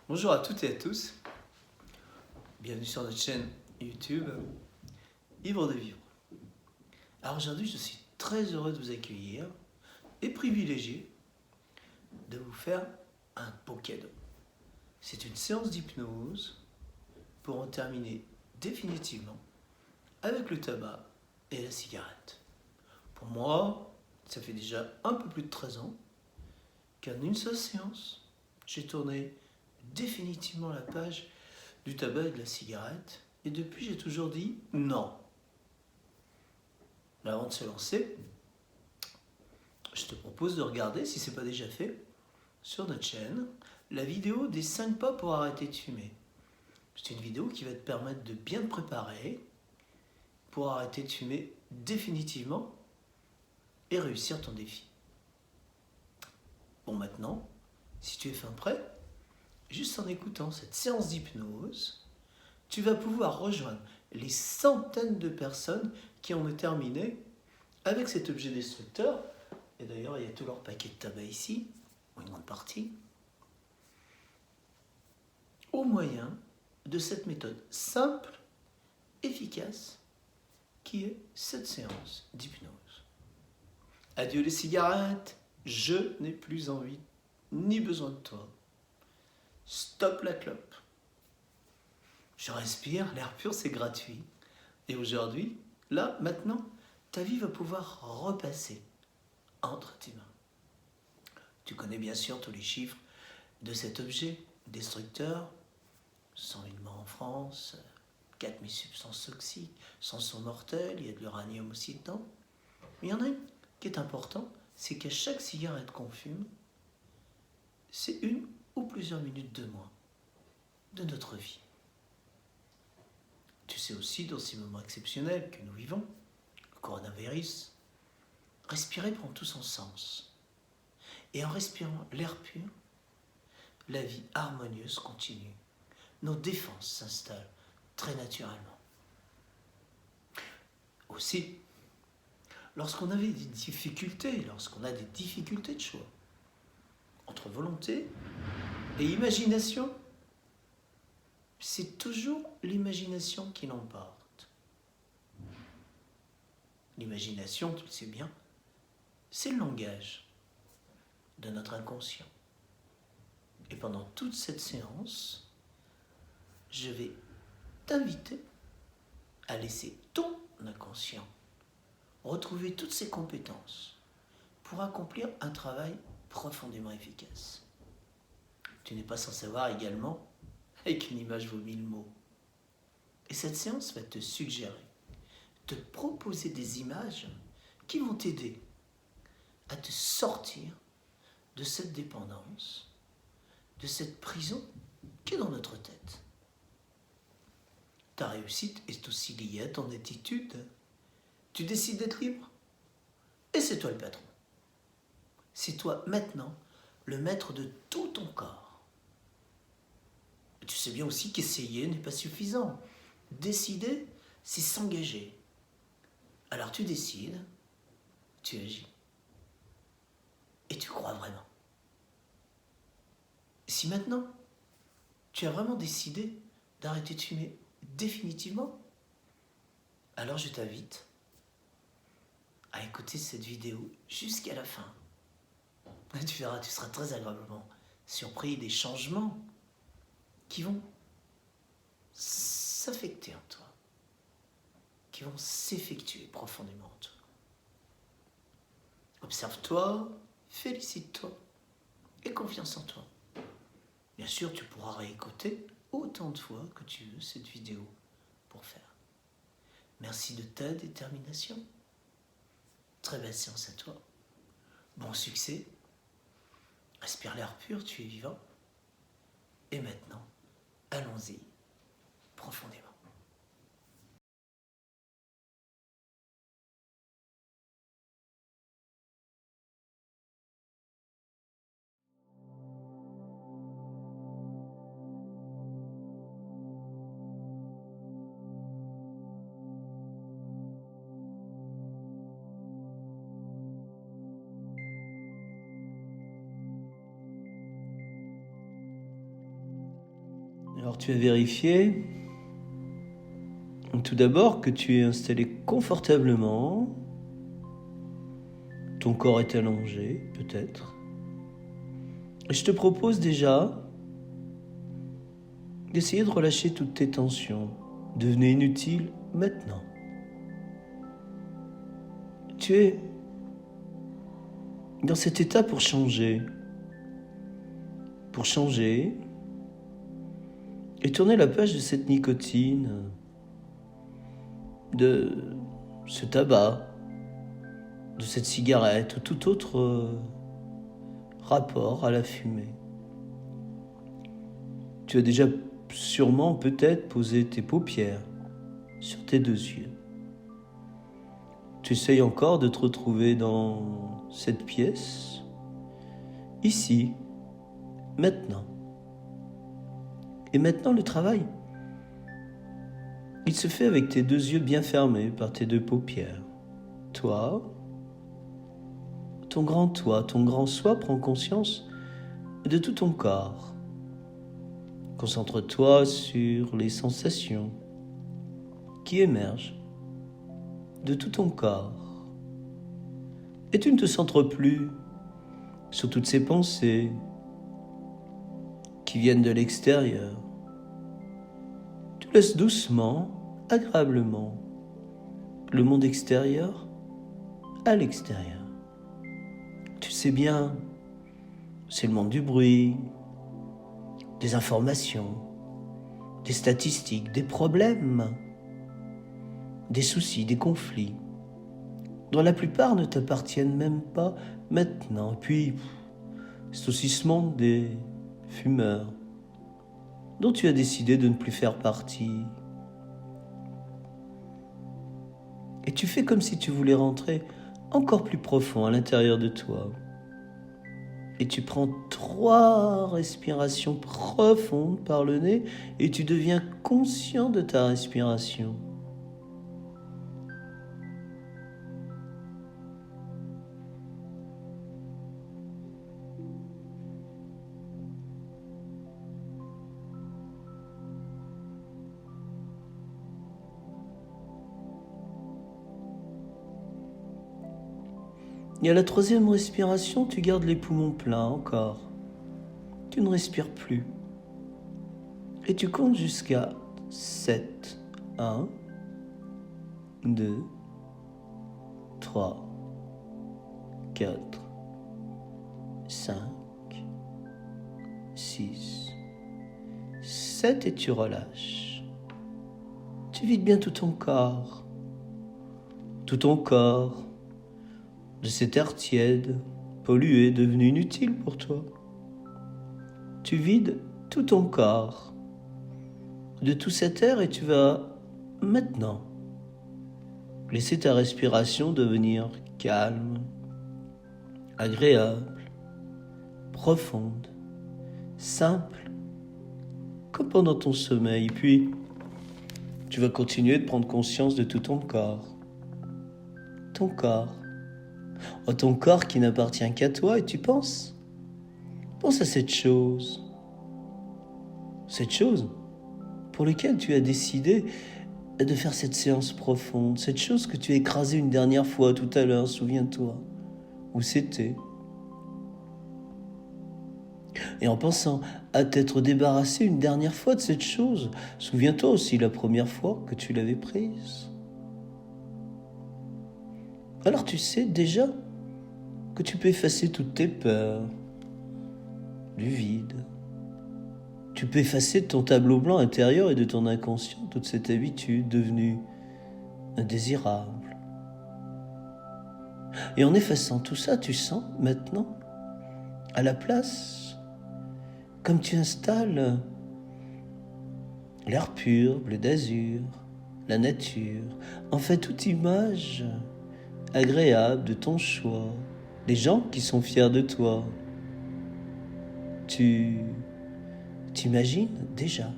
Bonjour à toutes et à tous, bienvenue sur notre chaîne YouTube Ivre de Vivre. Alors aujourd'hui je suis très heureux de vous accueillir et privilégié de vous faire un beau cadeau. C'est une séance d'hypnose pour en terminer définitivement avec le tabac et la cigarette. Pour moi, ça fait déjà un peu plus de 13 ans qu'en une seule séance, j'ai tourné définitivement la page du tabac et de la cigarette. Et depuis, j'ai toujours dit non. Mais avant de se lancer, je te propose de regarder, si ce n'est pas déjà fait, sur notre chaîne, la vidéo des 5 pas pour arrêter de fumer. C'est une vidéo qui va te permettre de bien te préparer pour arrêter de fumer définitivement et réussir ton défi. Bon, maintenant, si tu es fin prêt, juste en écoutant cette séance d'hypnose, tu vas pouvoir rejoindre les centaines de personnes qui ont terminé avec cet objet destructeur. Et d'ailleurs, il y a tout leur paquet de tabac ici, ou une grande partie, au moyen de cette méthode simple, efficace, qui est cette séance d'hypnose. Adieu les cigarettes, je n'ai plus envie ni besoin de toi. Stop la clope. Je respire, l'air pur c'est gratuit. Et aujourd'hui, là, maintenant, ta vie va pouvoir repasser entre tes mains. Tu connais bien sûr tous les chiffres de cet objet destructeur. 100 000 morts en France, 4000 substances toxiques, 100 sont mortelles, il y a de l'uranium aussi dedans. Mais il y en a une qui est importante, c'est qu'à chaque cigarette qu'on fume, c'est une ou plusieurs minutes de moins de notre vie. Tu sais aussi, dans ces moments exceptionnels que nous vivons, le coronavirus, respirer prend tout son sens. Et en respirant l'air pur, la vie harmonieuse continue. Nos défenses s'installent très naturellement. Aussi, lorsqu'on a des difficultés de choix, entre volonté et imagination, c'est toujours l'imagination qui l'emporte. L'imagination, tu le sais bien, c'est le langage de notre inconscient. Et pendant toute cette séance, je vais t'inviter à laisser ton inconscient retrouver toutes ses compétences pour accomplir un travail profondément efficace. Tu n'es pas sans savoir également qu'une image vaut 1000 mots. Et cette séance va te suggérer, te proposer des images qui vont t'aider à te sortir de cette dépendance, de cette prison qui est dans notre tête. Ta réussite est aussi liée à ton attitude. Tu décides d'être libre et c'est toi le patron. C'est toi maintenant le maître de tout ton corps. Tu sais bien aussi qu'essayer n'est pas suffisant. Décider, c'est s'engager. Alors tu décides, tu agis. Et tu crois vraiment. Si maintenant, tu as vraiment décidé d'arrêter de fumer définitivement, alors je t'invite à écouter cette vidéo jusqu'à la fin. Tu verras, tu seras très agréablement surpris des changements qui vont s'affecter en toi, qui vont s'effectuer profondément en toi. Observe-toi, félicite-toi et confiance en toi. Bien sûr, tu pourras réécouter autant de fois que tu veux cette vidéo pour faire. Merci de ta détermination. Très belle séance à toi. Bon succès. Respire l'air pur, tu es vivant. Et maintenant, allons-y profondément. Alors, tu as vérifié tout d'abord que tu es installé confortablement. Ton corps est allongé, peut-être. Et je te propose déjà d'essayer de relâcher toutes tes tensions, devenues inutiles maintenant. Tu es dans cet état pour changer et tourner la page de cette nicotine, de ce tabac, de cette cigarette ou tout autre rapport à la fumée. Tu as déjà sûrement peut-être posé tes paupières sur tes deux yeux. Tu essayes encore de te retrouver dans cette pièce, ici, maintenant. Et maintenant, le travail, il se fait avec tes deux yeux bien fermés par tes deux paupières. Toi, ton grand soi prend conscience de tout ton corps. Concentre-toi sur les sensations qui émergent de tout ton corps. Et tu ne te centres plus sur toutes ces pensées qui viennent de l'extérieur. Tu laisses doucement, agréablement, le monde extérieur à l'extérieur. Tu sais bien, c'est le monde du bruit, des informations, des statistiques, des problèmes, des soucis, des conflits, dont la plupart ne t'appartiennent même pas maintenant. Et puis, c'est aussi ce monde des fumeurs, dont tu as décidé de ne plus faire partie. Et tu fais comme si tu voulais rentrer encore plus profond à l'intérieur de toi. Et tu prends 3 respirations profondes par le nez et tu deviens conscient de ta respiration. Et à la 3e respiration, tu gardes les poumons pleins encore. Tu ne respires plus. Et tu comptes jusqu'à 7. 1, 2, 3, 4, 5, 6, 7 et tu relâches. Tu vides bien tout ton corps. Tout ton corps de cet air tiède, pollué, devenu inutile pour toi. Tu vides tout ton corps de tout cet air et tu vas maintenant laisser ta respiration devenir calme, agréable, profonde, simple, comme pendant ton sommeil. Puis, tu vas continuer de prendre conscience de tout ton corps. Ton corps. Oh, ton corps qui n'appartient qu'à toi et tu penses. Pense à cette chose. Cette chose pour laquelle tu as décidé de faire cette séance profonde. Cette chose que tu as écrasée une dernière fois tout à l'heure, souviens-toi. Où c'était. Et en pensant à t'être débarrassé une dernière fois de cette chose, souviens-toi aussi la première fois que tu l'avais prise. Alors tu sais déjà que tu peux effacer toutes tes peurs, du vide. Tu peux effacer de ton tableau blanc intérieur et de ton inconscient toute cette habitude devenue indésirable. Et en effaçant tout ça, tu sens maintenant, à la place, comme tu installes l'air pur, bleu d'azur, la nature, en fait toute image agréable de ton choix, les gens qui sont fiers de toi. Tu t'imagines déjà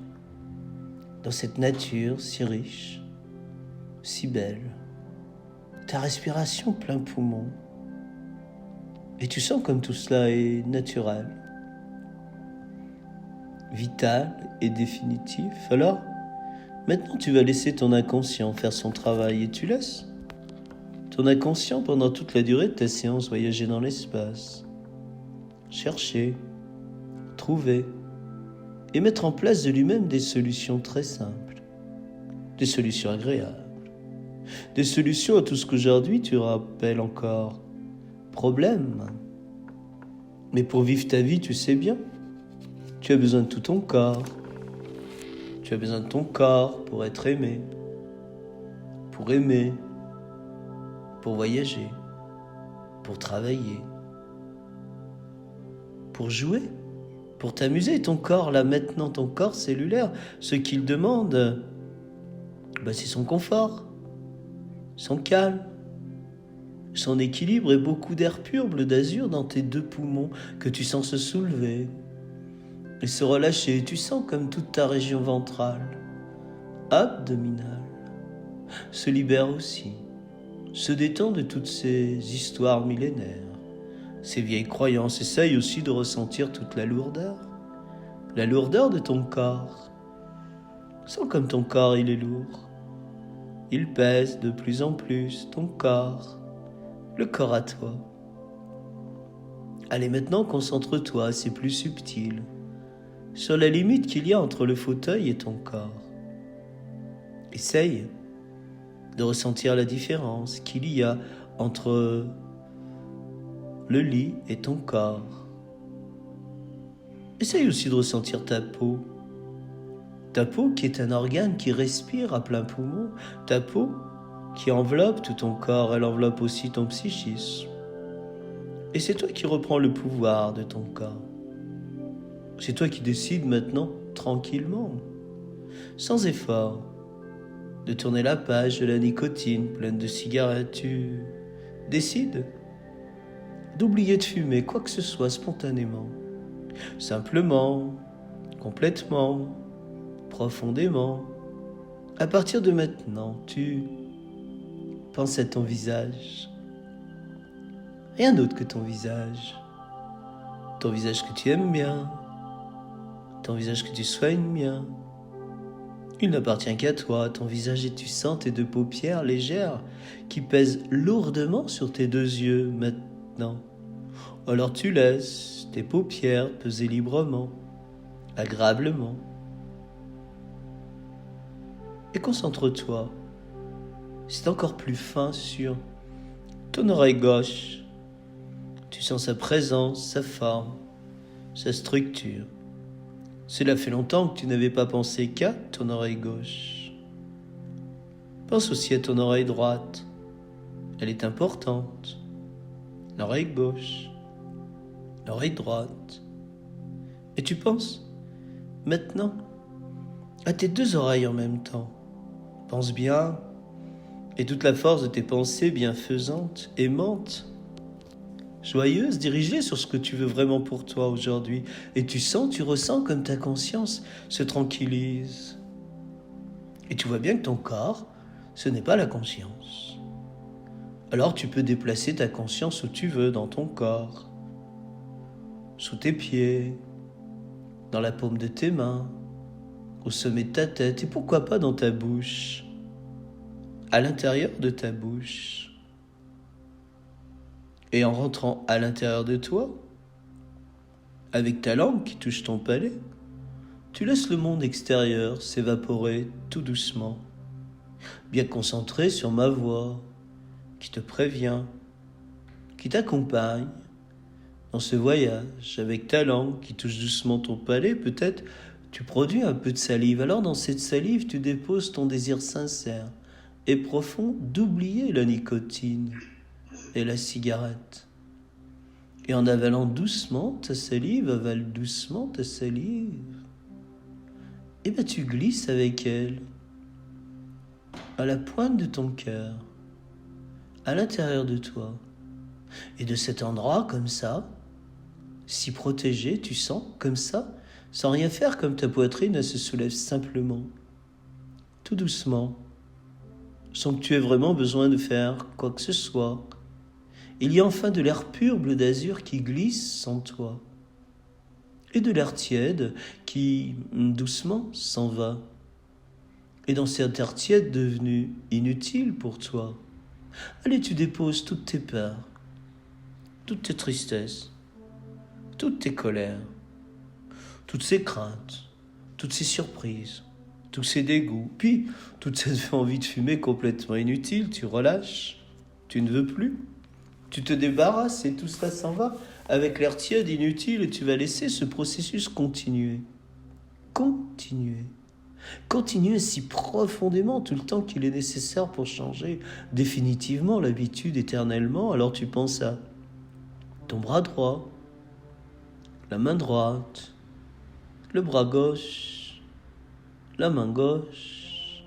dans cette nature si riche, si belle, ta respiration plein poumon. Et tu sens comme tout cela est naturel. vital et définitif. Alors, maintenant tu vas laisser ton inconscient faire son travail et tu laisses ton inconscient pendant toute la durée de ta séance voyager dans l'espace, chercher, trouver et mettre en place de lui-même des solutions très simples, des solutions agréables, des solutions à tout ce qu'aujourd'hui tu rappelles encore problème. Mais pour vivre ta vie, tu sais bien, tu as besoin de tout ton corps. Tu as besoin de ton corps pour être aimé, pour voyager, pour travailler, pour jouer, pour t'amuser. Ton corps, là maintenant, ton corps cellulaire, ce qu'il demande, c'est son confort, son calme, son équilibre et beaucoup d'air pur bleu d'azur dans tes 2 poumons que tu sens se soulever et se relâcher. Tu sens comme toute ta région ventrale, abdominale, se libère aussi, se détend de toutes ces histoires millénaires, ces vieilles croyances. Essaye aussi de ressentir toute la lourdeur de ton corps. Sens comme ton corps, il est lourd. Il pèse de plus en plus, ton corps, le corps à toi. Allez, maintenant, concentre-toi, c'est plus subtil, sur la limite qu'il y a entre le fauteuil et ton corps. Essaye de ressentir la différence qu'il y a entre le lit et ton corps. Essaye aussi de ressentir ta peau qui est un organe qui respire à plein poumon, ta peau qui enveloppe tout ton corps, elle enveloppe aussi ton psychisme. Et c'est toi qui reprends le pouvoir de ton corps. C'est toi qui décides maintenant, tranquillement, sans effort, de tourner la page de la nicotine pleine de cigarettes. Tu décides d'oublier de fumer quoi que ce soit spontanément, simplement, complètement, profondément. À partir de maintenant, tu penses à ton visage, rien d'autre que ton visage que tu aimes bien, ton visage que tu soignes bien. Il n'appartient qu'à toi, ton visage, et tu sens tes 2 paupières légères qui pèsent lourdement sur tes 2 yeux maintenant. Alors tu laisses tes paupières peser librement, agréablement. Et concentre-toi, c'est encore plus fin sur ton oreille gauche. Tu sens sa présence, sa forme, sa structure. Cela fait longtemps que tu n'avais pas pensé qu'à ton oreille gauche. Pense aussi à ton oreille droite. Elle est importante. L'oreille gauche, l'oreille droite. Et tu penses maintenant à tes 2 oreilles en même temps. Pense bien, et toute la force de tes pensées bienfaisantes, aimantes, joyeuse, dirigée sur ce que tu veux vraiment pour toi aujourd'hui. Et tu ressens comme ta conscience se tranquillise. Et tu vois bien que ton corps, ce n'est pas la conscience. Alors tu peux déplacer ta conscience où tu veux dans ton corps, sous tes pieds, dans la paume de tes mains, au sommet de ta tête, et pourquoi pas dans ta bouche, à l'intérieur de ta bouche. Et en rentrant à l'intérieur de toi, avec ta langue qui touche ton palais, tu laisses le monde extérieur s'évaporer tout doucement, bien concentré sur ma voix qui te prévient, qui t'accompagne dans ce voyage. Avec ta langue qui touche doucement ton palais, peut-être tu produis un peu de salive. Alors dans cette salive, tu déposes ton désir sincère et profond d'oublier la nicotine et la cigarette. Et en avalant doucement ta salive, avale doucement ta salive, et tu glisses avec elle à la pointe de ton cœur, à l'intérieur de toi. Et de cet endroit, comme ça, si protégé, tu sens comme ça, sans rien faire, comme ta poitrine, elle se soulève simplement, tout doucement, sans que tu aies vraiment besoin de faire quoi que ce soit. Il y a enfin de l'air pur bleu d'azur qui glisse en toi. et de l'air tiède qui, doucement, s'en va. Et dans cet air tiède devenu inutile pour toi, allez, tu déposes toutes tes peurs, toutes tes tristesses, toutes tes colères, toutes ces craintes, toutes ces surprises, tous ces dégoûts, puis toute cette envie de fumer complètement inutile, tu relâches, tu ne veux plus, tu te débarrasses et tout cela s'en va avec l'air tiède inutile et tu vas laisser ce processus continuer. Continuer si profondément tout le temps qu'il est nécessaire pour changer définitivement l'habitude éternellement. Alors tu penses à ton bras droit, la main droite, le bras gauche, la main gauche,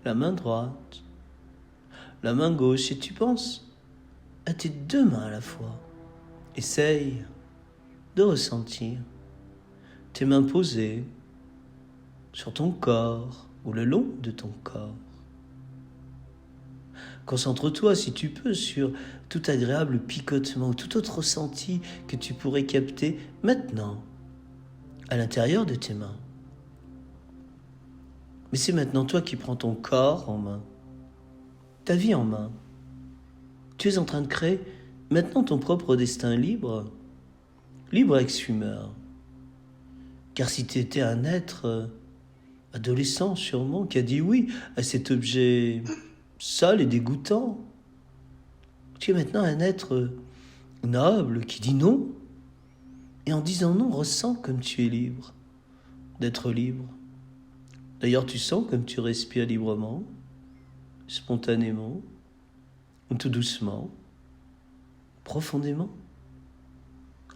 la main droite, la main gauche, et tu penses à tes deux mains à la fois. Essaye de ressentir tes mains posées sur ton corps ou le long de ton corps. Concentre-toi, si tu peux, sur tout agréable picotement ou tout autre ressenti que tu pourrais capter maintenant, à l'intérieur de tes mains. Mais c'est maintenant toi qui prends ton corps en main, ta vie en main. Tu es en train de créer maintenant ton propre destin libre ex-fumeur. Car si tu étais un être adolescent sûrement, qui a dit oui à cet objet sale et dégoûtant, tu es maintenant un être noble qui dit non, et en disant non, ressens comme tu es libre, d'être libre. D'ailleurs, tu sens comme tu respires librement, spontanément, ou tout doucement, profondément.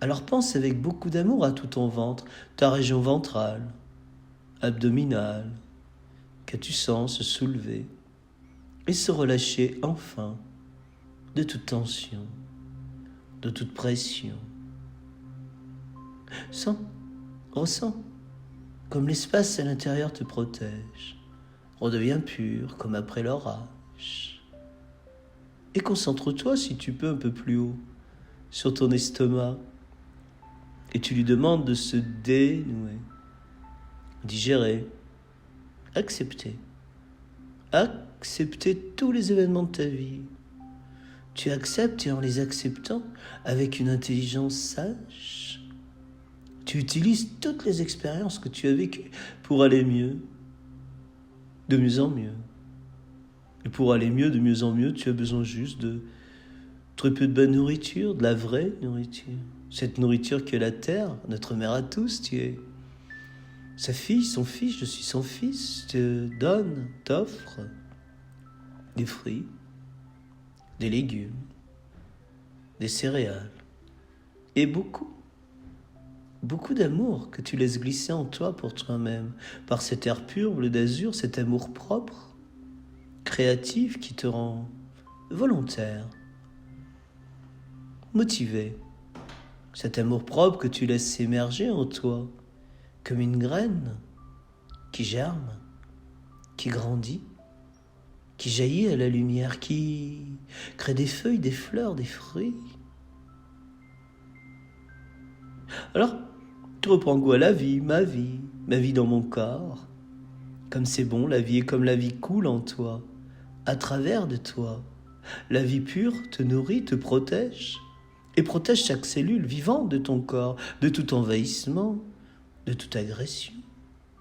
Alors pense avec beaucoup d'amour à tout ton ventre, ta région ventrale, abdominale, que tu sens se soulever et se relâcher enfin de toute tension, de toute pression. Sens, ressens, comme l'espace à l'intérieur te protège, redevient pur comme après l'orage. Et concentre-toi, si tu peux, un peu plus haut, sur ton estomac, et tu lui demandes de se dénouer, digérer, accepter tous les événements de ta vie. Tu acceptes, et en les acceptant avec une intelligence sage, tu utilises toutes les expériences que tu as vécues pour aller mieux, de mieux en mieux. Et pour aller mieux, de mieux en mieux, tu as besoin juste de très peu de bonne nourriture, de la vraie nourriture. Cette nourriture que la terre, notre mère à tous, tu es sa fille, son fils, je suis son fils, te donne, t'offre des fruits, des légumes, des céréales et beaucoup d'amour que tu laisses glisser en toi pour toi-même, par cet air pur, bleu d'azur, cet amour propre, créatif qui te rend volontaire, motivé. Cet amour propre que tu laisses émerger en toi, comme une graine qui germe, qui grandit, qui jaillit à la lumière, qui crée des feuilles, des fleurs, des fruits. Alors, tu reprends goût à la vie, ma vie dans mon corps. Comme c'est bon, la vie est comme la vie coule en toi, à travers de toi. La vie pure te nourrit, te protège, et protège chaque cellule vivante de ton corps, de tout envahissement, de toute agression.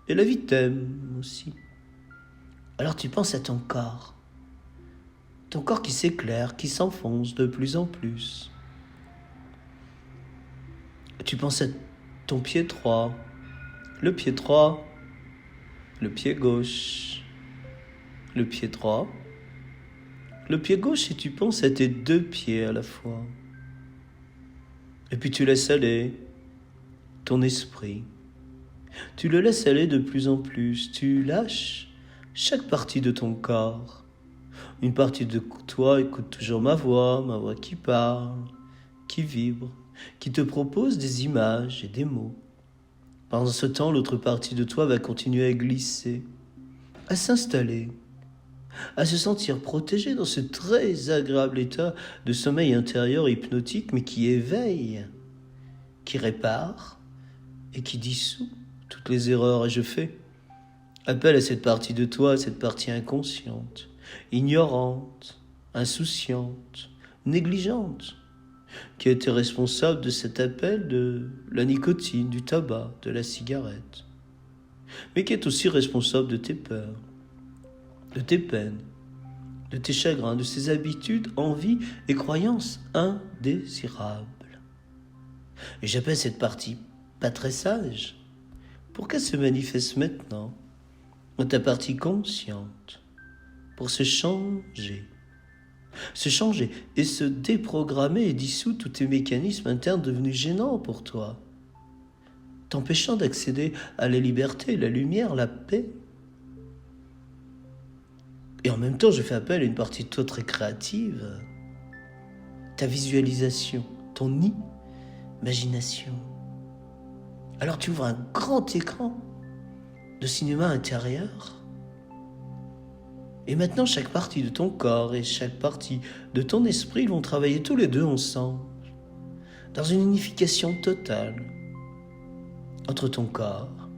Et la vie t'aime aussi. Alors tu penses à ton corps qui s'éclaire, qui s'enfonce de plus en plus. Tu penses à ton pied droit, le pied droit, le pied gauche, le pied droit, le pied gauche, et tu penses à tes deux pieds à la fois. Et puis tu laisses aller ton esprit. Tu le laisses aller de plus en plus. Tu lâches chaque partie de ton corps. Une partie de toi écoute toujours ma voix qui parle, qui vibre, qui te propose des images et des mots. Pendant ce temps, l'autre partie de toi va continuer à glisser, à s'installer, à se sentir protégée dans ce très agréable état de sommeil intérieur hypnotique, mais qui éveille, qui répare, et qui dissout toutes les erreurs. Et je fais appel à cette partie de toi, cette partie inconsciente, ignorante, insouciante, négligente, qui a été responsable de cet appel de la nicotine, du tabac, de la cigarette, mais qui est aussi responsable de tes peurs, de tes peines, de tes chagrins, de ses habitudes, envies et croyances indésirables. Et j'appelle cette partie pas très sage pour qu'elle se manifeste maintenant dans ta partie consciente, pour se changer et se déprogrammer et dissoudre tous tes mécanismes internes devenus gênants pour toi, t'empêchant d'accéder à la liberté, la lumière, la paix. Et en même temps, je fais appel à une partie de toi très créative, ta visualisation, ton imagination. Alors tu ouvres un grand écran de cinéma intérieur. Et maintenant, chaque partie de ton corps et chaque partie de ton esprit vont travailler tous les deux ensemble, dans une unification totale entre ton corps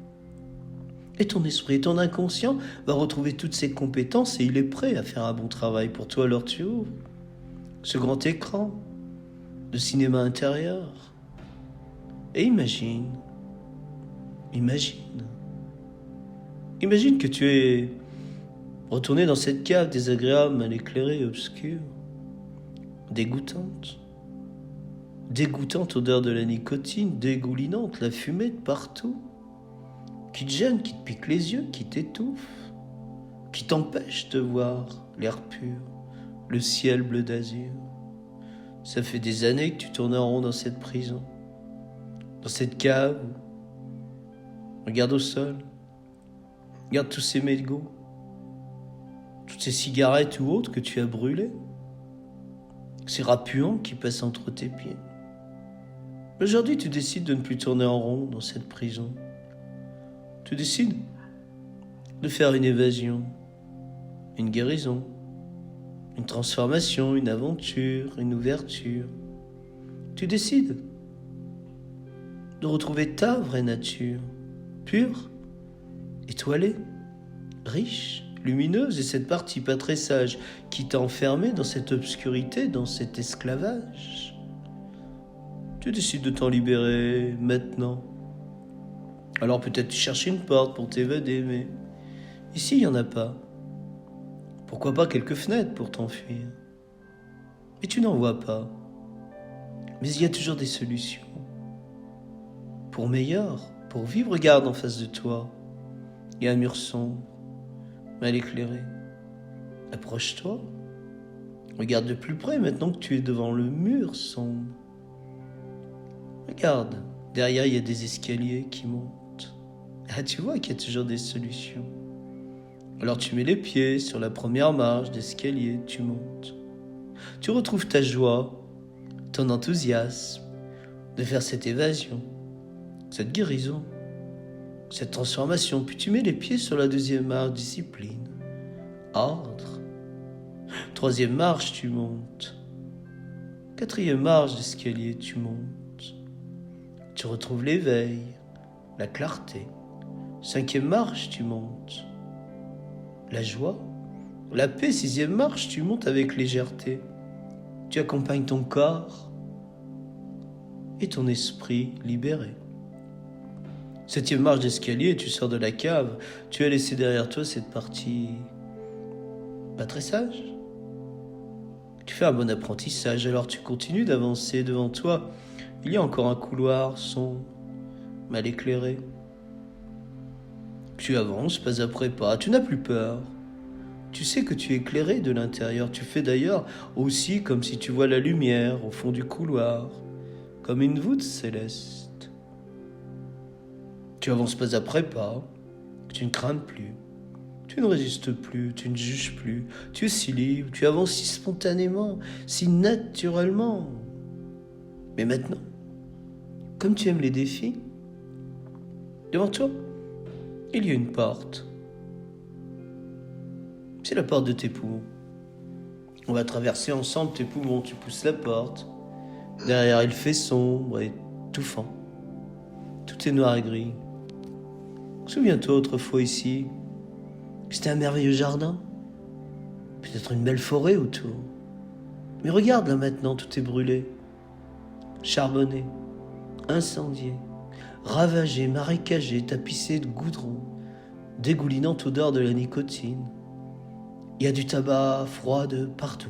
et ton esprit. Et ton inconscient va retrouver toutes ses compétences et il est prêt à faire un bon travail pour toi. Alors tu ouvres ce grand écran de cinéma intérieur et imagine que tu es retourné dans cette cave désagréable, mal éclairée et obscure, dégoûtante odeur de la nicotine, dégoulinante, la fumée de partout, qui te gêne, qui te pique les yeux, qui t'étouffe, qui t'empêche de voir l'air pur, le ciel bleu d'azur. Ça fait des années que tu tournes en rond dans cette prison, dans cette cave. Regarde au sol, regarde tous ces mégots, toutes ces cigarettes ou autres que tu as brûlées, ces rats puants qui passent entre tes pieds. Aujourd'hui, tu décides de ne plus tourner en rond dans cette prison. Tu décides de faire une évasion, une guérison, une transformation, une aventure, une ouverture. Tu décides de retrouver ta vraie nature, pure, étoilée, riche, lumineuse, et cette partie pas très sage qui t'a enfermé dans cette obscurité, dans cet esclavage. Tu décides de t'en libérer maintenant. Alors peut-être tu cherches une porte pour t'évader, mais ici il n'y en a pas. Pourquoi pas quelques fenêtres pour t'enfuir? Et tu n'en vois pas. Mais il y a toujours des solutions. Pour meilleur, pour vivre, regarde en face de toi. Il y a un mur sombre, mal éclairé. Approche-toi. Regarde de plus près maintenant que tu es devant le mur sombre. Regarde, derrière il y a des escaliers qui montent. Ah, tu vois qu'il y a toujours des solutions. Alors tu mets les pieds sur la première marche d'escalier, tu montes. Tu retrouves ta joie, ton enthousiasme de faire cette évasion, cette guérison, cette transformation. Puis tu mets les pieds sur la deuxième marche, discipline, ordre. Troisième marche, tu montes. Quatrième marche d'escalier, tu montes. Tu retrouves l'éveil, la clarté. Cinquième marche, tu montes. La joie, la paix. Sixième marche, tu montes avec légèreté. Tu accompagnes ton corps et ton esprit libéré. Septième marche d'escalier, tu sors de la cave. Tu as laissé derrière toi cette partie pas très sage. Tu fais un bon apprentissage, alors tu continues d'avancer. Devant toi, il y a encore un couloir sombre, mal éclairé. Tu avances pas après pas, tu n'as plus peur. Tu sais que tu es éclairé de l'intérieur. Tu fais d'ailleurs aussi comme si tu vois la lumière au fond du couloir, comme une voûte céleste. Tu avances pas après pas, tu ne crains plus, tu ne résistes plus, tu ne juges plus. Tu es si libre, tu avances si spontanément, si naturellement. Mais maintenant, comme tu aimes les défis, devant toi, il y a une porte. C'est la porte de tes poumons. On va traverser ensemble tes poumons. Tu pousses la porte. Derrière, il fait sombre et étouffant. Tout tout est noir et gris. Souviens-toi autrefois ici, c'était un merveilleux jardin, peut-être une belle forêt autour. Mais regarde là maintenant, tout est brûlé, charbonné, incendié, ravagé, marécagé, tapissé de goudron, dégoulinante odeur de la nicotine. Il y a du tabac froid de partout,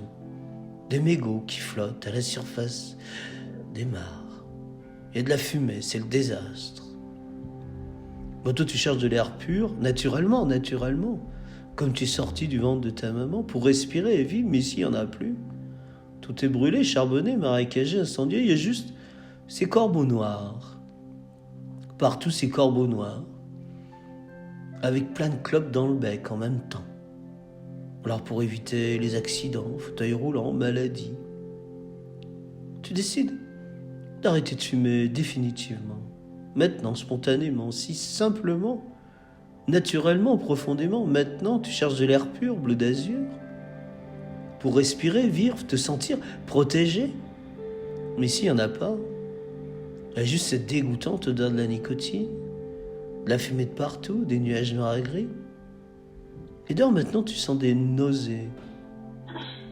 des mégots qui flottent à la surface des mares. Il y a de la fumée, c'est le désastre. Bon, toi tu cherches de l'air pur, naturellement, comme tu es sorti du ventre de ta maman, pour respirer et vivre, mais ici il n'y en a plus. Tout est brûlé, charbonné, marécagé, incendié, il y a juste ces corbeaux noirs. Partout ces corbeaux noirs, avec plein de clopes dans le bec en même temps. Alors pour éviter les accidents, fauteuil roulant, maladies, tu décides d'arrêter de fumer définitivement. Maintenant, spontanément, si simplement, naturellement, profondément, maintenant, tu cherches de l'air pur, bleu d'azur, pour respirer, vivre, te sentir protégé. Mais ici, il n'y en a pas. Il y a juste cette dégoûtante odeur de la nicotine, de la fumée de partout, des nuages noirs et gris. Et dehors, maintenant, tu sens des nausées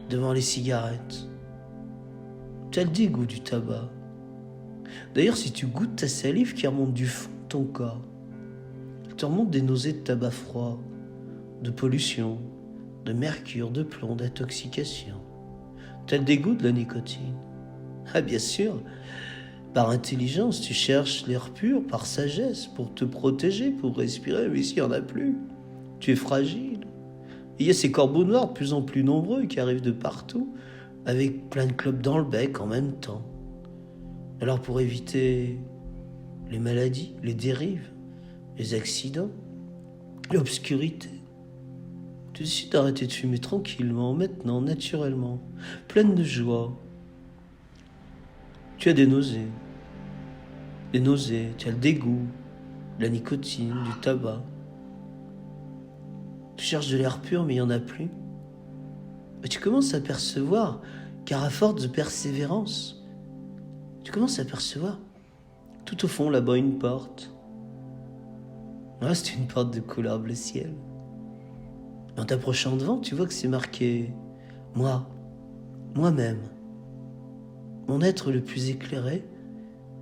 devant les cigarettes. Tu as le dégoût du tabac. D'ailleurs, si tu goûtes ta salive qui remonte du fond de ton corps, elle te remonte des nausées de tabac froid, de pollution, de mercure, de plomb, d'intoxication. Tu as le dégoût de la nicotine. Ah bien sûr, par intelligence, tu cherches l'air pur, par sagesse, pour te protéger, pour respirer, mais ici, il n'y en a plus. Tu es fragile. Et il y a ces corbeaux noirs de plus en plus nombreux qui arrivent de partout, avec plein de clopes dans le bec en même temps. Alors pour éviter les maladies, les dérives, les accidents, l'obscurité, tu décides d'arrêter de fumer tranquillement, maintenant, naturellement, pleine de joie. Tu as des nausées, tu as le dégoût, la nicotine, du tabac. Tu cherches de l'air pur, mais il n'y en a plus. Et tu commences à percevoir, car à force de persévérance, tu commences à percevoir, tout au fond, là-bas, une porte. Ah, c'est une porte de couleur bleu ciel. En t'approchant devant, tu vois que c'est marqué « Moi, moi-même, mon être le plus éclairé,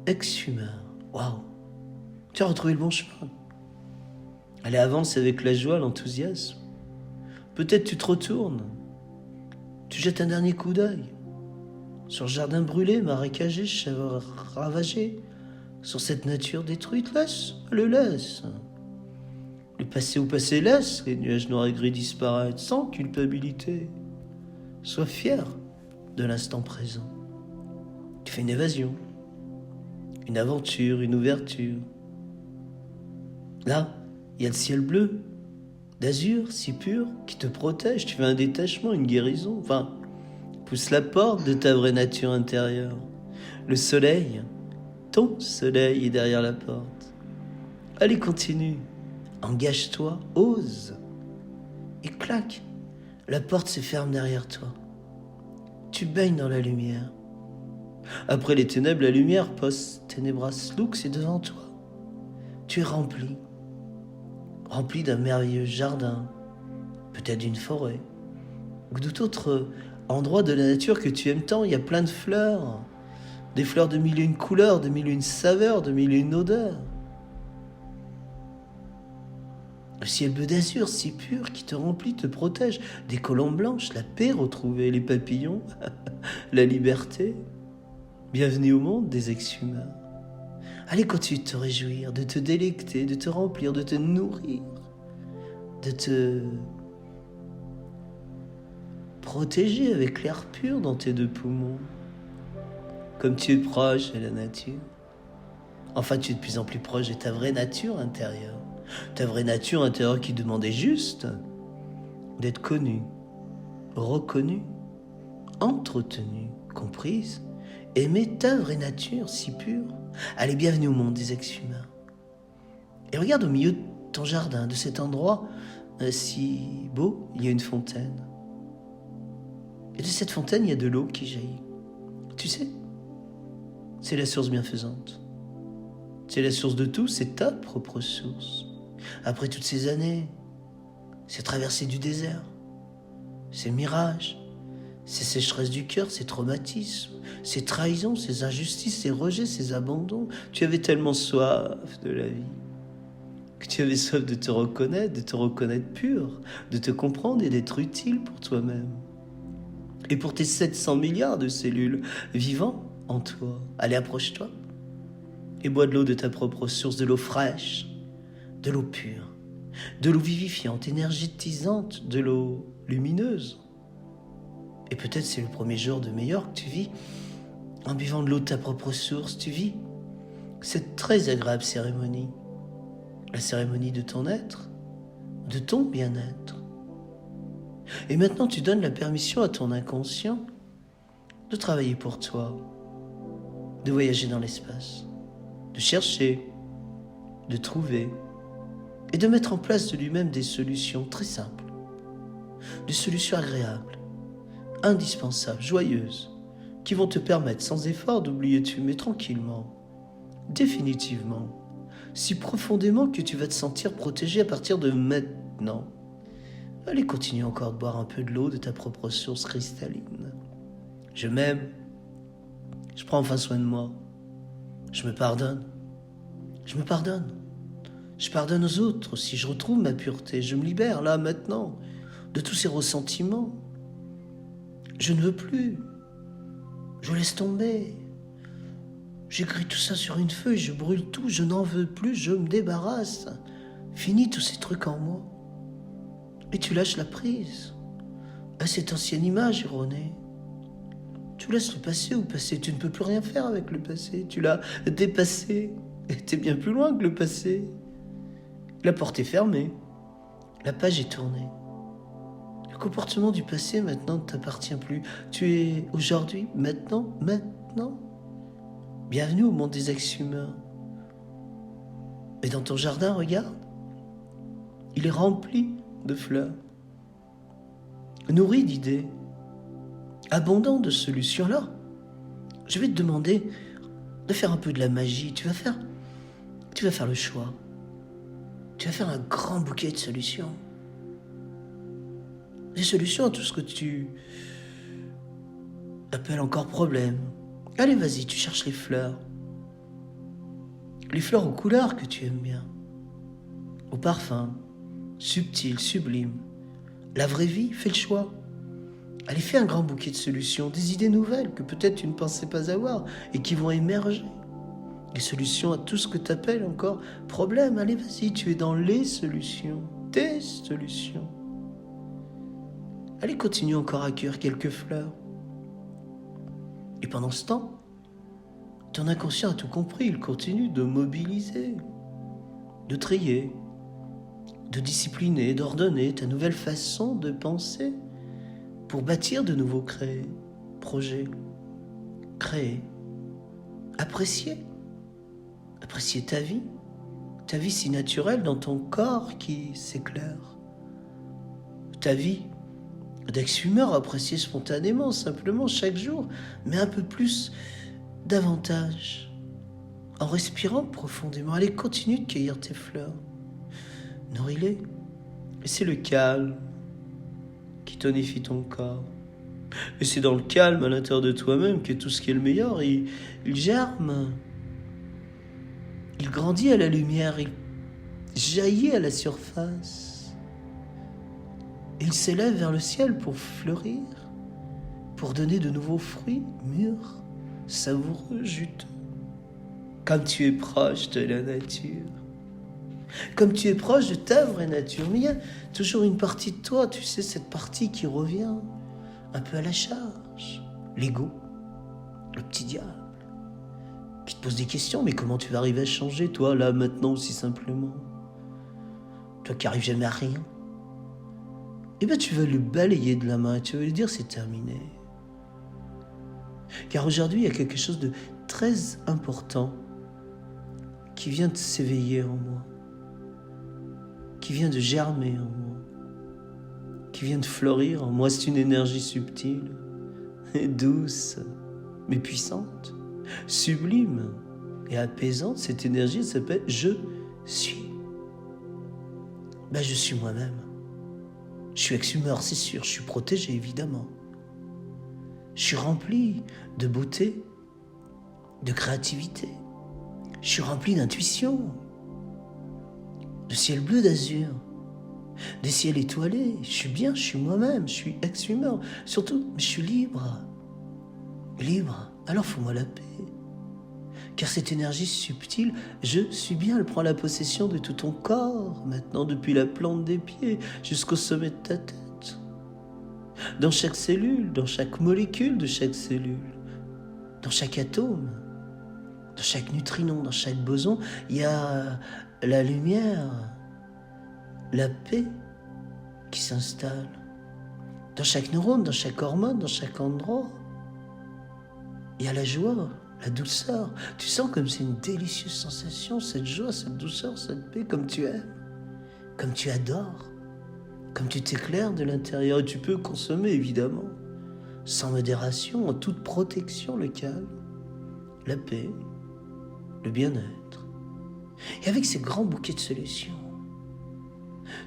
ex-fumeur. » Waouh! Tu as retrouvé le bon chemin. Allez, avance avec la joie, l'enthousiasme. Peut-être tu te retournes. Tu jettes un dernier coup d'œil sur le jardin brûlé, marécagé, ravagé, sur cette nature détruite. Laisse. Le passé au passé, laisse les nuages noirs et gris disparaître sans culpabilité. Sois fier de l'instant présent. Tu fais une évasion, une aventure, une ouverture. Là, il y a le ciel bleu, d'azur, si pur, qui te protège. Tu fais un détachement, une guérison. Enfin, pousse la porte de ta vraie nature intérieure. Le soleil, ton soleil est derrière la porte. Allez, continue. Engage-toi, ose. Et clac, la porte se ferme derrière toi. Tu baignes dans la lumière. Après les ténèbres, la lumière, post tenebras lux, est devant toi. Tu es rempli d'un merveilleux jardin, peut-être d'une forêt, ou tout autre endroit de la nature que tu aimes tant. Il y a plein de fleurs, des fleurs de mille et une couleurs, de mille et une saveurs, de mille et une odeurs. Le ciel bleu d'azur si pur qui te remplit, te protège, des colombes blanches, la paix retrouvée, les papillons, la liberté. Bienvenue au monde des ex-fumeurs. Allez, continue de te réjouir, de te délecter, de te remplir, de te nourrir, de te protéger avec l'air pur dans tes deux poumons. Comme tu es proche de la nature. Enfin, tu es de plus en plus proche de ta vraie nature intérieure. Ta vraie nature intérieure qui demandait juste d'être connue, reconnue, entretenue, comprise. Aimer ta vraie nature si pure. Allez, bienvenue au monde des ex-fumeurs. Et regarde au milieu de ton jardin, de cet endroit si beau, il y a une fontaine. Et de cette fontaine, il y a de l'eau qui jaillit. Tu sais, c'est la source bienfaisante. Tu es la source de tout, c'est ta propre source. Après toutes ces années, ces traversées du désert, ces mirages, ces sécheresses du cœur, ces traumatismes, ces trahisons, ces injustices, ces rejets, ces abandons, tu avais tellement soif de la vie, que tu avais soif de te reconnaître pur, de te comprendre et d'être utile pour toi-même. Et pour tes 700 milliards de cellules vivant en toi, allez, approche-toi et bois de l'eau de ta propre source, de l'eau fraîche, de l'eau pure, de l'eau vivifiante, énergétisante, de l'eau lumineuse. Et peut-être c'est le premier jour de meilleur que tu vis. En buvant de l'eau de ta propre source, tu vis cette très agréable cérémonie. La cérémonie de ton être, de ton bien-être. Et maintenant, tu donnes la permission à ton inconscient de travailler pour toi, de voyager dans l'espace, de chercher, de trouver et de mettre en place de lui-même des solutions très simples, des solutions agréables, indispensables, joyeuses, qui vont te permettre sans effort d'oublier de fumer tranquillement, définitivement, si profondément que tu vas te sentir protégé à partir de maintenant. Allez, continue encore de boire un peu de l'eau de ta propre source cristalline. Je m'aime, je prends enfin soin de moi, je me pardonne, je me pardonne. Je pardonne aux autres aussi, je retrouve ma pureté, je me libère là, maintenant, de tous ces ressentiments. Je ne veux plus, je laisse tomber. J'écris tout ça sur une feuille, je brûle tout, je n'en veux plus, je me débarrasse. Fini tous ces trucs en moi. Et tu lâches la prise à cette ancienne image erronée. Tu laisses le passé au passé, tu ne peux plus rien faire avec le passé, tu l'as dépassé, et t'es bien plus loin que le passé. La porte est fermée, la page est tournée. Le comportement du passé maintenant ne t'appartient plus. Tu es aujourd'hui, maintenant. Bienvenue au monde des ex-humains. Et dans ton jardin, regarde, il est rempli de fleurs, nourri d'idées, abondant de solutions. Alors, je vais te demander de faire un peu de la magie. Tu vas faire le choix. Tu vas faire un grand bouquet de solutions. Des solutions à tout ce que tu appelles encore problème. Allez, vas-y, tu cherches les fleurs. Les fleurs aux couleurs que tu aimes bien. Aux parfums, subtils, sublimes. La vraie vie, fais le choix. Allez, fais un grand bouquet de solutions, des idées nouvelles que peut-être tu ne pensais pas avoir et qui vont émerger. Les solutions à tout ce que tu appelles encore problème. Allez, vas-y, tu es dans les solutions, tes solutions. Allez, continue encore à cueillir quelques fleurs. Et pendant ce temps, ton inconscient a tout compris. Il continue de mobiliser, de trier, de discipliner, d'ordonner ta nouvelle façon de penser pour bâtir de nouveaux projets, créer, apprécier ta vie si naturelle dans ton corps qui s'éclaire, ta vie d'ex-fumeur appréciée spontanément, simplement chaque jour, mais un peu plus, davantage, en respirant profondément. Allez, continue de cueillir tes fleurs, nourris-les, et c'est le calme qui tonifie ton corps. Et c'est dans le calme à l'intérieur de toi-même que tout ce qui est le meilleur, il germe. Il grandit à la lumière, il jaillit à la surface. Il s'élève vers le ciel pour fleurir, pour donner de nouveaux fruits mûrs, savoureux, juteux. Comme tu es proche de la nature, comme tu es proche de ta vraie nature. Mais il y a toujours une partie de toi, tu sais, cette partie qui revient un peu à la charge. L'ego, le petit diable, qui te pose des questions. Mais comment tu vas arriver à changer, toi, là, maintenant, aussi simplement? Toi qui arrives jamais à rien. Eh bien, tu vas le balayer de la main et tu vas lui dire c'est terminé. Car aujourd'hui, il y a quelque chose de très important qui vient de s'éveiller en moi, qui vient de germer en moi, qui vient de fleurir en moi. C'est une énergie subtile, douce, mais puissante, sublime, et apaisante, cette énergie s'appelle « je suis ». Je suis moi-même. Je suis ex-humeur, c'est sûr. Je suis protégé, évidemment. Je suis rempli de beauté, de créativité. Je suis rempli d'intuition, de ciel bleu d'azur, des ciels étoilés. Je suis bien, je suis moi-même, je suis ex-humeur. Surtout, je suis libre. Libre, alors fous-moi la paix. Car cette énergie subtile, je suis bien, elle prend la possession de tout ton corps, maintenant depuis la plante des pieds jusqu'au sommet de ta tête. Dans chaque cellule, dans chaque molécule de chaque cellule, dans chaque atome, dans chaque neutrinon, dans chaque boson, il y a la lumière, la paix qui s'installe. Dans chaque neurone, dans chaque hormone, dans chaque endroit, il y a la joie, la douceur. Tu sens comme c'est une délicieuse sensation, cette joie, cette douceur, cette paix, comme tu aimes, comme tu adores, comme tu t'éclaires de l'intérieur. Et tu peux consommer, évidemment, sans modération, en toute protection, le calme, la paix, le bien-être. Et avec ces grands bouquets de solutions,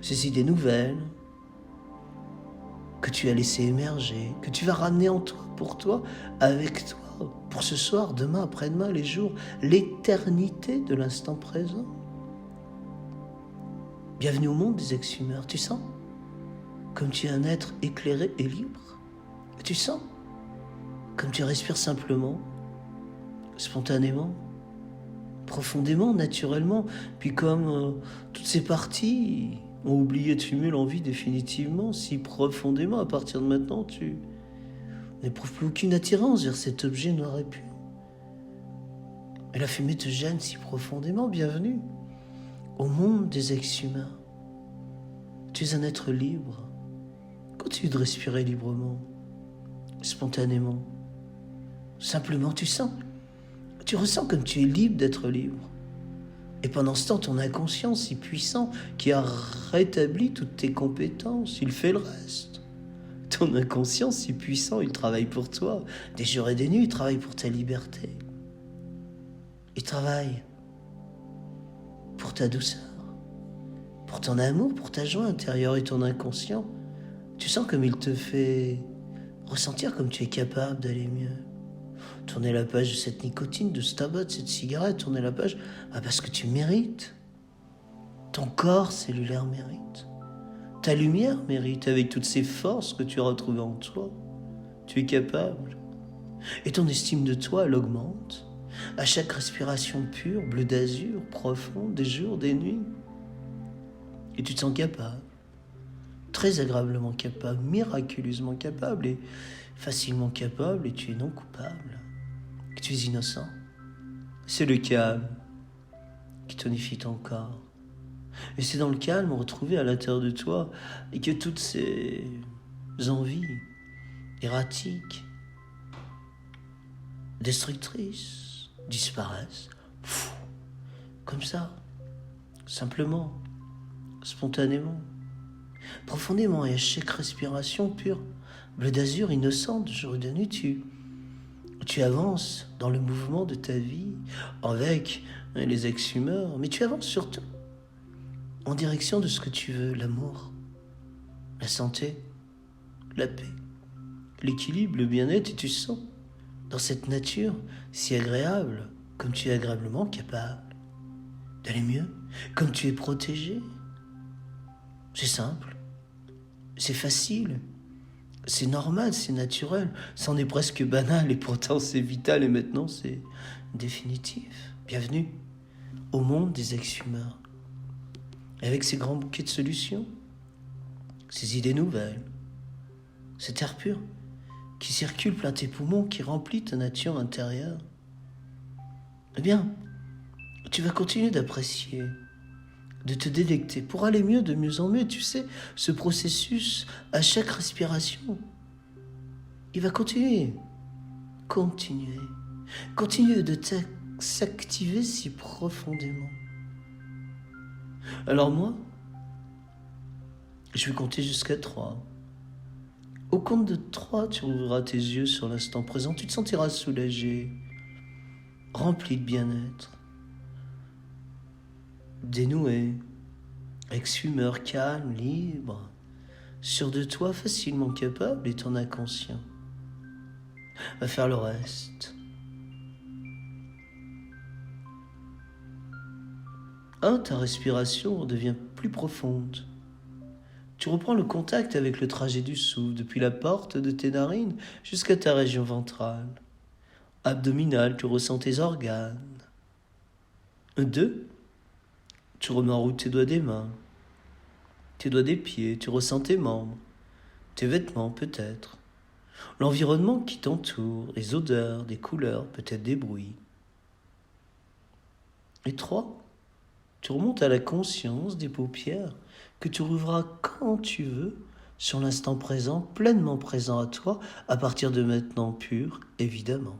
ces idées nouvelles que tu as laissées émerger, que tu vas ramener en toi, pour toi, avec toi, pour ce soir, demain, après-demain, les jours, l'éternité de l'instant présent. Bienvenue au monde des ex-humeurs, tu sens comme tu es un être éclairé et libre. Tu sens comme tu respires simplement, spontanément, profondément, naturellement, puis comme toutes ces parties ont oublié de fumer l'envie définitivement, si profondément, à partir de maintenant, tu n'éprouves plus aucune attirance vers cet objet noir et pur. Et la fumée te gêne si profondément. Bienvenue au monde des ex-humains. Tu es un être libre. Continue de respirer librement, spontanément. Simplement, tu ressens comme tu es libre d'être libre. Et pendant ce temps, ton inconscient si puissant qui a rétabli toutes tes compétences, il fait le reste. Ton inconscient si puissant, il travaille pour toi. Des jours et des nuits, il travaille pour ta liberté. Il travaille pour ta douceur, pour ton amour, pour ta joie intérieure. Et ton inconscient, tu sens comme il te fait ressentir comme tu es capable d'aller mieux. Tourner la page de cette nicotine, de ce tabac, de cette cigarette, tourner la page parce que tu mérites. Ton corps cellulaire mérite. Ta lumière mérite, avec toutes ces forces que tu as retrouvées en toi. Tu es capable. Et ton estime de toi, elle augmente. À chaque respiration pure, bleu d'azur, profonde, des jours, des nuits. Et tu te sens capable. Très agréablement capable, miraculeusement capable et facilement capable, et tu es non coupable. Et tu es innocent. C'est le calme qui tonifie ton corps. Et c'est dans le calme retrouvé à l'intérieur de toi et que toutes ces envies erratiques, destructrices, disparaissent. Comme ça, simplement, spontanément, profondément, et à chaque respiration pure, bleu d'azur, innocente, jour et de nuit, tu avances dans le mouvement de ta vie avec les ex-humeurs, mais tu avances surtout en direction de ce que tu veux, l'amour, la santé, la paix, l'équilibre, le bien-être, et tu sens dans cette nature si agréable, comme tu es agréablement capable d'aller mieux, comme tu es protégé. C'est simple, c'est facile, c'est normal, c'est naturel, c'en est presque banal et pourtant c'est vital et maintenant c'est définitif. Bienvenue au monde des ex-humeurs. Avec ces grands bouquets de solutions, ces idées nouvelles, cet air pur qui circule plein tes poumons, qui remplit ta nature intérieure, eh bien, tu vas continuer d'apprécier, de te délecter pour aller mieux, de mieux en mieux. Tu sais, ce processus, à chaque respiration, il va continuer de s'activer si profondément. Alors moi, je vais compter jusqu'à 3. Au compte de 3, tu ouvriras tes yeux sur l'instant présent, tu te sentiras soulagé, rempli de bien-être, dénoué, ex-fumeur calme, libre, sûr de toi, facilement capable et ton inconscient va faire le reste. Ta respiration devient plus profonde. Tu reprends le contact avec le trajet du souffle depuis la porte de tes narines jusqu'à ta région ventrale. Abdominale, tu ressens tes organes. 2. Tu remets en route tes doigts des mains, tes doigts des pieds, tu ressens tes membres, tes vêtements peut-être, l'environnement qui t'entoure, les odeurs, des couleurs, peut-être des bruits. Et 3. Tu remontes à la conscience des paupières que tu rouvriras quand tu veux, sur l'instant présent, pleinement présent à toi, à partir de maintenant pur, évidemment.